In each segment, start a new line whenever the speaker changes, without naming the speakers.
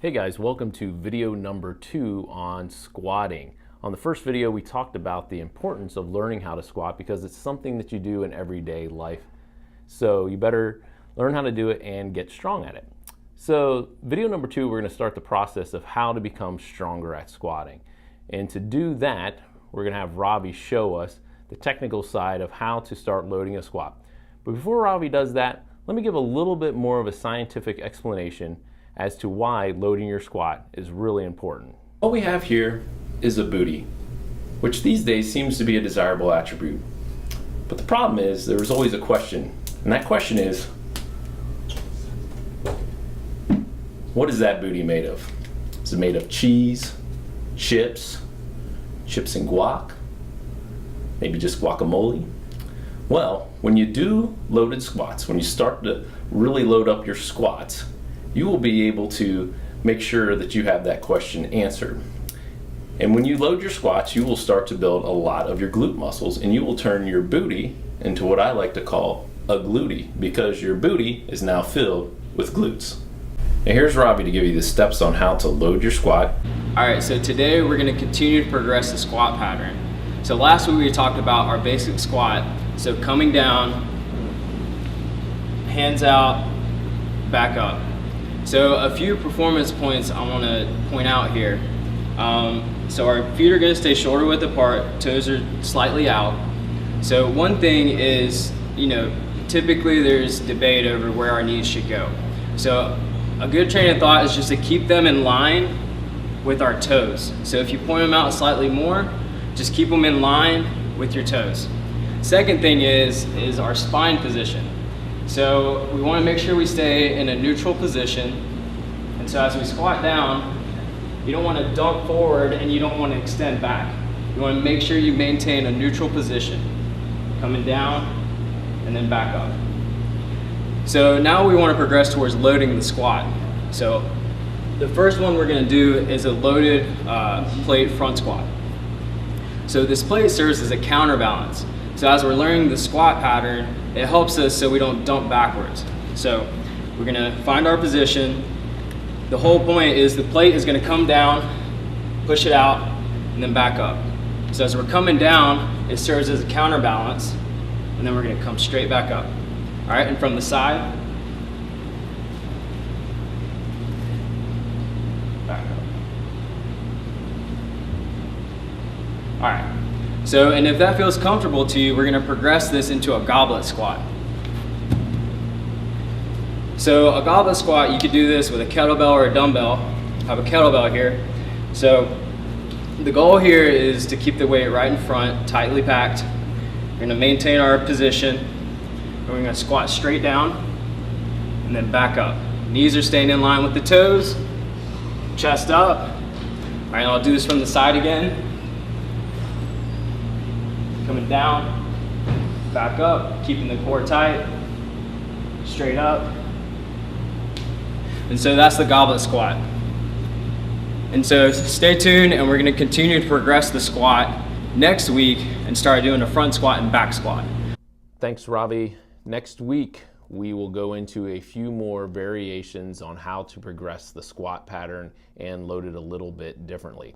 Hey guys, welcome to video number 2 on squatting. On the first video we talked about the importance of learning how to squat because it's something that you do in everyday life. So you better learn how to do it and get strong at it. So video number 2, we're going to start the process of how to become stronger at squatting. And to do that, we're going to have Ravi show us the technical side of how to start loading a squat. But before Ravi does that, let me give a little bit more of a scientific explanation as to why loading your squat is really important. What we have here is a booty, which these days seems to be a desirable attribute. But the problem is there's always a question, and that question is, what is that booty made of? Is it made of cheese, chips and guac? Maybe just guacamole? Well, when you do loaded squats, when you start to really load up your squats, you will be able to make sure that you have that question answered. And when you load your squats, you will start to build a lot of your glute muscles, and you will turn your booty into what I like to call a glutey, because your booty is now filled with glutes. Now here's Ravi to give you the steps on how to load your squat.
Alright, so today we're going to continue to progress the squat pattern. So last week we talked about our basic squat. So coming down, hands out, back up. So a few performance points I want to point out here. So our feet are going to stay shoulder width apart, toes are slightly out. So one thing is, typically there's debate over where our knees should go. So a good train of thought is just to keep them in line with our toes. So if you point them out slightly more, just keep them in line with your toes. Second thing is our spine position. So we want to make sure we stay in a neutral position. And so as we squat down, you don't want to dunk forward and you don't want to extend back. You want to make sure you maintain a neutral position. Coming down and then back up. So now we want to progress towards loading the squat. So the first one we're going to do is a loaded plate front squat. So this plate serves as a counterbalance. So as we're learning the squat pattern, it helps us so we don't dump backwards. So we're gonna find our position. The whole point is the plate is gonna come down, push it out, and then back up. So as we're coming down, it serves as a counterbalance, and then we're gonna come straight back up. All right, and from the side, back up. All right. So, and if that feels comfortable to you, we're going to progress this into a goblet squat. So a goblet squat, you could do this with a kettlebell or a dumbbell. I have a kettlebell here. So the goal here is to keep the weight right in front, tightly packed. We're going to maintain our position. And we're going to squat straight down and then back up. Knees are staying in line with the toes, chest up. All right, I'll do this from the side again. Coming down, back up, keeping the core tight, straight up. And so that's the goblet squat. And so stay tuned, and we're going to continue to progress the squat next week and start doing a front squat and back squat.
Thanks, Ravi. Next week, we will go into a few more variations on how to progress the squat pattern and load it a little bit differently.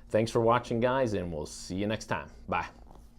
Thanks for watching, guys, and we'll see you next time. Bye.